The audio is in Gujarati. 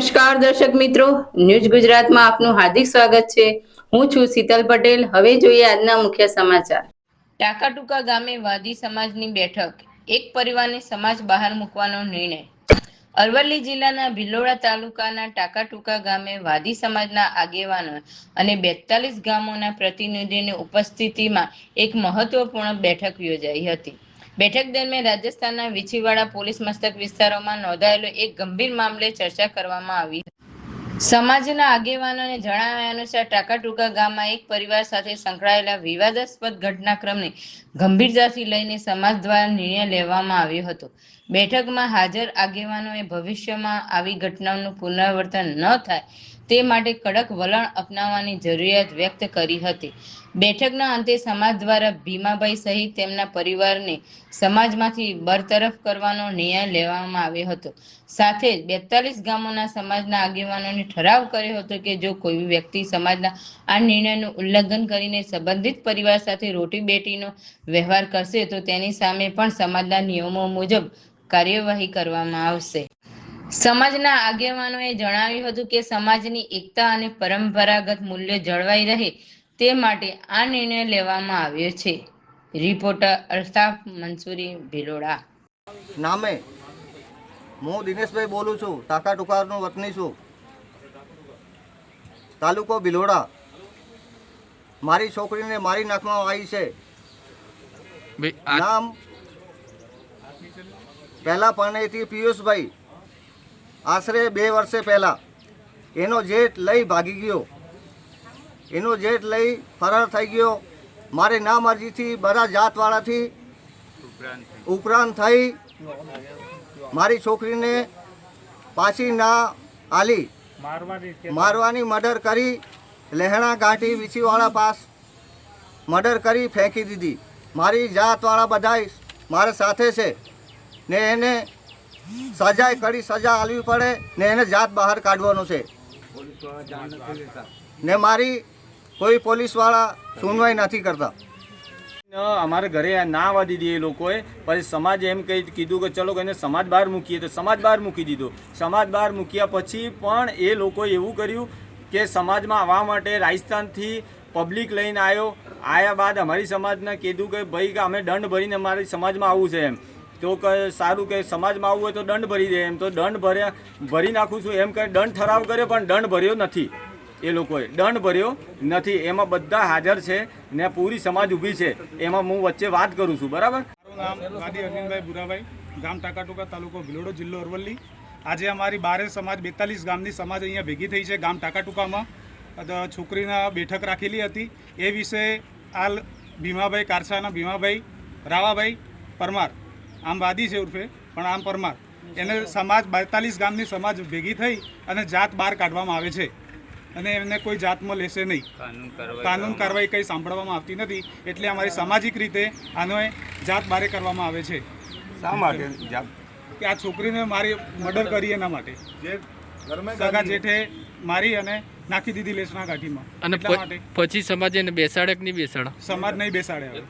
નમસ્કાર દર્શક મિત્રો, ન્યૂઝ ગુજરાતમાં આપનું હાર્દિક સ્વાગત છે। હું છું શીતલ પટેલ। હવે જોઈએ આજના મુખ્ય સમાચાર। ટાંકાટુકા ગામે વાદી સમાજની બેઠક, એક પરિવારને સમાજ બહાર મૂકવાનો નિર્ણય। અરવલ્લી જિલ્લાના ભિલોડા તાલુકાના ટાંકાટુકા ગામે વાદી સમાજના આગેવાનો અને 42 ગામોના પ્રતિનિધિઓની ઉપસ્થિતિમાં એક મહત્વપૂર્ણ બેઠક યોજાઈ હતી। બેઠક દરમિયાન રાજસ્થાનના વીછીવાડા પોલીસ મથક વિસ્તારોમાં નોંધાયેલો એક ગંભીર મામલે ચર્ચા કરવામાં આવી હતી। સમાજના આગેવાનોને જણાવ્યા અનુસાર ટાંકાટુકા ગામમાં એક પરિવાર સાથે સંકળાયેલા વિવાદાસ્પદ ઘટનાક્રમને ગંભીરતાથી લઈને સમાજ દ્વારા નિર્ણય લેવામાં આવ્યો હતો। બેઠકમાં હાજર આગેવાનોએ ભવિષ્યમાં આવી ઘટનાઓનું પુનરાવર્તન ન થાય તે માટે કડક વલણ અપનાવવાની જરૂરિયાત વ્યક્ત કરી હતી। બેઠકના અંતે સમાજ દ્વારા ભીમાભાઈ સહિત તેમના પરિવારને સમાજમાંથી બરતરફ કરવાનો નિર્ણય લેવામાં આવ્યો હતો। સાથે જ 42 ગામોના સમાજના આગેવાનોને ઠરાવ કર્યો હતો કે જો કોઈ વ્યક્તિ સમાજના આ નિર્ણયનું ઉલ્લંઘન કરીને સંબંધિત પરિવાર સાથે રોટીબેટીનો વ્યવહાર કરશે તો તેની સામે પણ સમાજના નિયમો મુજબ કાર્યવાહી કરવામાં આવશે। સમાજના આગેવાનોએ જણાવ્યું હતું કે સમાજની એકતા અને પરંપરાગત મૂલ્યો જળવાઈ રહે તે માટે આ નિર્ણય લેવામાં આવ્યો છે। રિપોર્ટર અલ્તાફ મંસૂરી, ભિલોડા। નામે હું દિનેશભાઈ બોલું છું। ટાંકાટુકાનો વતની છું। તાલુકો ભિલોડા। મારી છોકરીને મારી નાખવામાં આવી છે। નામ પહેલા પરણેથી પિયુષભાઈ। આશરે 2 વર્ષે પહેલાં એનો જેઠ લઈ ભાગી ગયો। એનો જેઠ લઈ ફરાર થઈ ગયો। મારે ના મરજીથી બધા જાતવાળાથી ઉપરાંત થઈ મારી છોકરીને પાછી ના આલી મારવાની મર્ડર કરી। લહેણા ઘાટી વીછીવાડા પાસ મર્ડર કરી ફેંકી દીધી। મારી જાતવાળા બધાય મારા સાથે છે ને એને સજાએ કડી સજા આલવી પડે ને એને જાત બહાર કાઢવાનો છે ને મારી કોઈ પોલીસવાળા સુનવાઈ નથી કરતા। અમારે ઘરે ના આવવા દીધી એ લોકોએ। પછી સમાજે એમ કીધું કે ચલો એને સમાજ બહાર મૂકીએ તો સમાજ બહાર મૂકી દીધો। સમાજ બહાર મૂક્યા પછી પણ એ લોકોએ એવું કર્યું કે સમાજમાં આવવા માટે રાજસ્થાનથી પબ્લિક લઈને આવ્યા બાદ અમારી સમાજને કીધું કે ભાઈ કે અમે દંડ ભરીને અમારી સમાજમાં આવવું છે એમ। તો કે સારું કે સમાજમાં આવવું હોય તો દંડ ભરી દે એમ। તો દંડ ભરી નાખું છું એમ કે દંડ ઠરાવ કર્યો પણ દંડ ભર્યો નથી। એ લોકોએ દંડ ભર્યો નથી। એમાં બધા હાજર છે ને પૂરી સમાજ ઊભી છે। એમાં હું વચ્ચે વાત કરું છું, બરાબર। મારું નામ ગાદી અરવિંદભાઈ ભુરાભાઈ, ગામ ટાંકાટુકા, તાલુકો ભિલોડો, જિલ્લો અરવલ્લી। આજે અમારી 12 સમાજ 42 ગામની સમાજ અહીંયા ભેગી થઈ છે ગામ ટાંકાટુકામાં। છોકરીના બેઠક રાખેલી હતી એ વિશે હાલ ભીમાભાઈ કારસાના ભીમાભાઈ રાવાભાઈ પરમાર, આમ વાદી છે ઉર્ફે પણ આમ પરમાર, એને સમાજ 42 ગામની સમાજ ભેગી થઈ અને જાત બહાર કાઢવામાં આવે છે અને એમને કોઈ જાતમાં લેશે નહીં। કાનૂન કાર્યવાહી કંઈ સાંભળવામાં આવતી નથી। એટલે અમારી સામાજિક રીતે આનો જાત બહાર કરવામાં આવે છે। શા માટે કે આ છોકરીને મારી મર્ડર કરી એના માટે સગા જેઠે મારી અને નાખી દીધી લેસના ઘાટીમાં। અને પછી સમાજ એને બેસાડે કે નહીં બેસાડે? સમાજ નહીં બેસાડે।